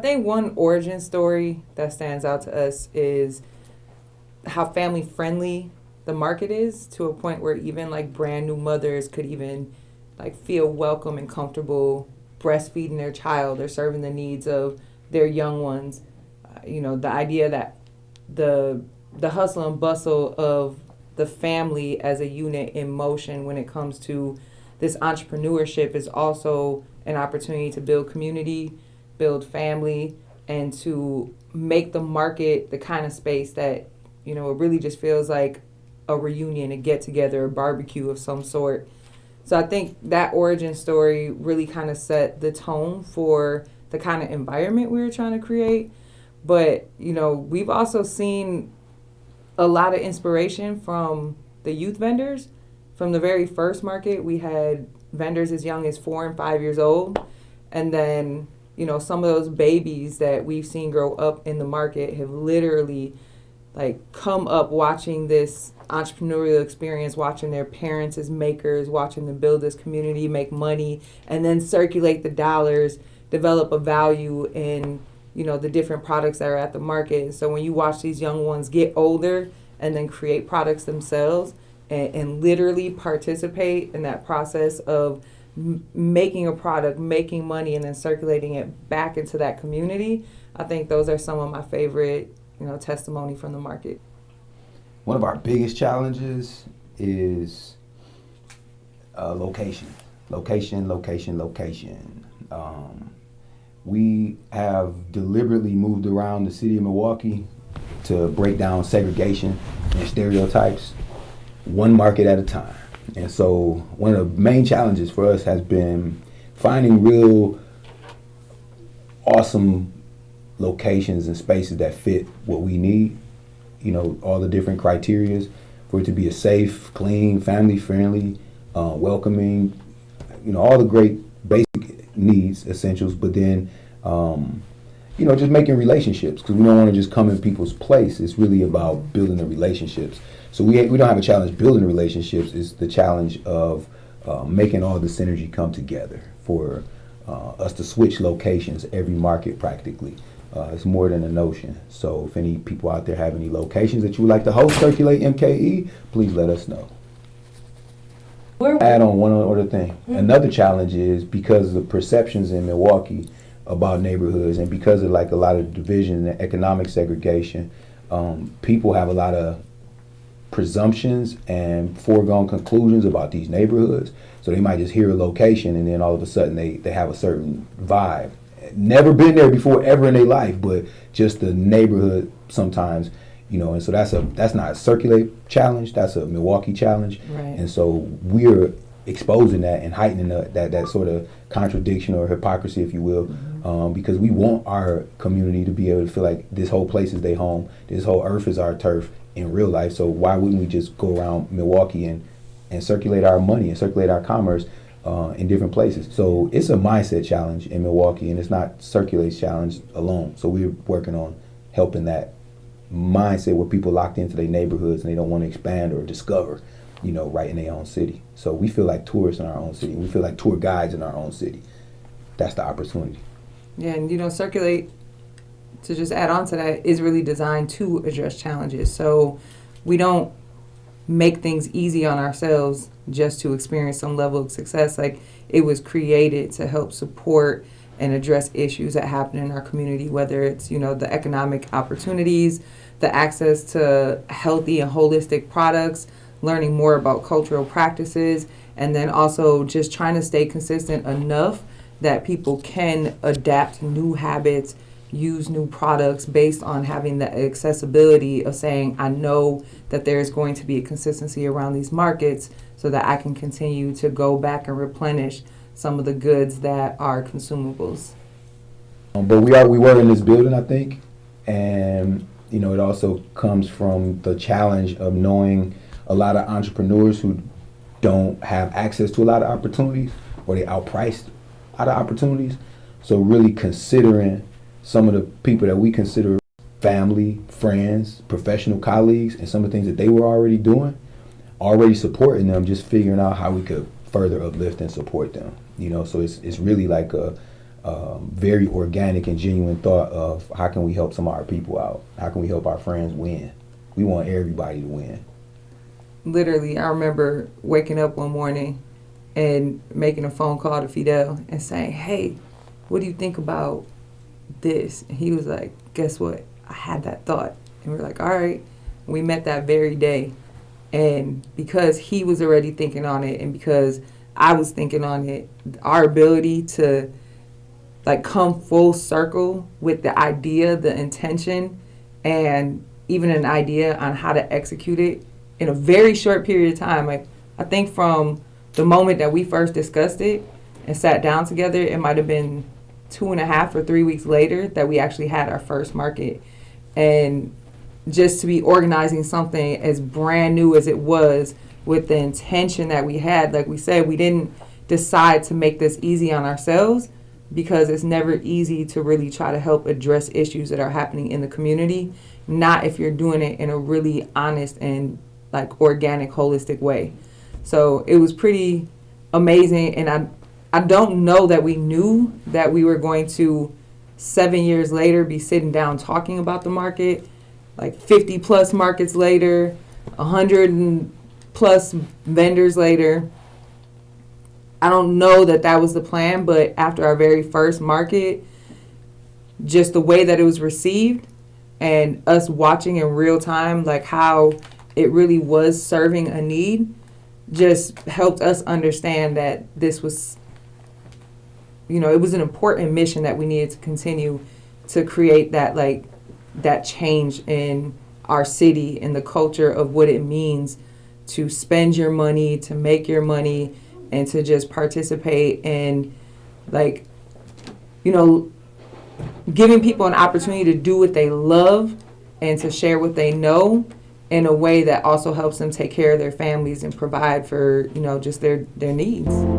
think one origin story that stands out to us is how family friendly the market is, to a point where even like brand new mothers could even like feel welcome and comfortable breastfeeding their child or serving the needs of their young ones. The idea that the hustle and bustle of the family as a unit in motion when it comes to this entrepreneurship is also an opportunity to build community, build family, and to make the market the kind of space that, it really just feels like a reunion, a get together, a barbecue of some sort. So I think that origin story really kind of set the tone for the kind of environment we were trying to create. But, we've also seen a lot of inspiration from the youth vendors. From the very first market, we had vendors as young as 4 and 5 years old. And then, some of those babies that we've seen grow up in the market have literally come up watching this entrepreneurial experience, watching their parents as makers, watching them build this community, make money, and then circulate the dollars, develop a value in, the different products that are at the market. So when you watch these young ones get older and then create products themselves and literally participate in that process of making a product, making money, and then circulating it back into that community, I think those are some of my favorite testimony from the market. One of our biggest challenges is location. We have deliberately moved around the city of Milwaukee to break down segregation and stereotypes one market at a time. And so one of the main challenges for us has been finding real awesome locations and spaces that fit what we need, all the different criterias for it to be a safe, clean, family-friendly, welcoming, all the great basic needs, essentials, but then, just making relationships, because we don't want to just come in people's place. It's really about building the relationships. So we don't have a challenge building the relationships. It's the challenge of making all the synergy come together for us to switch locations every market practically. It's more than a notion. So if any people out there have any locations that you would like to host Circulate MKE, please let us know. Add on one other thing. Mm-hmm. Another challenge is because of the perceptions in Milwaukee about neighborhoods, and because of a lot of division and economic segregation, people have a lot of presumptions and foregone conclusions about these neighborhoods. So they might just hear a location and then all of a sudden they have a certain vibe. Never been there before ever in their life, but just the neighborhood sometimes, and so that's not a Circulate challenge, that's a Milwaukee challenge. Right. And so we're exposing that and heightening that sort of contradiction or hypocrisy, if you will, mm-hmm. Because we want our community to be able to feel like this whole place is their home, this whole earth is our turf in real life. So why wouldn't we just go around Milwaukee and circulate our money and circulate our commerce in different places? So it's a mindset challenge in Milwaukee, and it's not Circulate's challenge alone. So we're working on helping that mindset where people locked into their neighborhoods and they don't want to expand or discover, right in their own city. So we feel like tourists in our own city. We feel like tour guides in our own city. That's the opportunity. Yeah, and Circulate, to just add on to that, is really designed to address challenges. So we don't make things easy on ourselves just to experience some level of success. It was created to help support and address issues that happen in our community, whether it's, the economic opportunities, the access to healthy and holistic products, learning more about cultural practices, and then also just trying to stay consistent enough that people can adapt new habits, use new products based on having the accessibility of saying, I know that there's going to be a consistency around these markets so that I can continue to go back and replenish some of the goods that are consumables. But we were in this building, I think, and it also comes from the challenge of knowing a lot of entrepreneurs who don't have access to a lot of opportunities, or they outpriced a lot of opportunities. So really considering some of the people that we consider family, friends, professional colleagues, and some of the things that they were already doing, already supporting them, just figuring out how we could further uplift and support them. So it's really like very organic and genuine thought of how can we help some of our people out? How can we help our friends win? We want everybody to win. Literally, I remember waking up one morning and making a phone call to Fidel and saying, hey, what do you think about this? And he was like, guess what? I had that thought. And we're like, all right. We met that very day. And because he was already thinking on it and because I was thinking on it, our ability to like come full circle with the idea, the intention, and even an idea on how to execute it in a very short period of time. Like, I think from the moment that we first discussed it and sat down together, it might have been 2.5 or 3 weeks later that we actually had our first market. And just to be organizing something as brand new as it was with the intention that we had, like we said, we didn't decide to make this easy on ourselves because it's never easy to really try to help address issues that are happening in the community, not if you're doing it in a really honest and like organic, holistic way. So it was pretty amazing. And I don't know that we knew that we were going to 7 years later be sitting down talking about the market, like 50 plus markets later, 100 plus vendors later. I don't know that that was the plan, but after our very first market, just the way that it was received and us watching in real time, like how it really was serving a need, just helped us understand that this was, you know, it was an important mission that we needed to continue to create that, like, that change in our city and the culture of what it means to spend your money, to make your money, and to just participate in, like, you know, giving people an opportunity to do what they love and to share what they know in a way that also helps them take care of their families and provide for, you know, just their needs.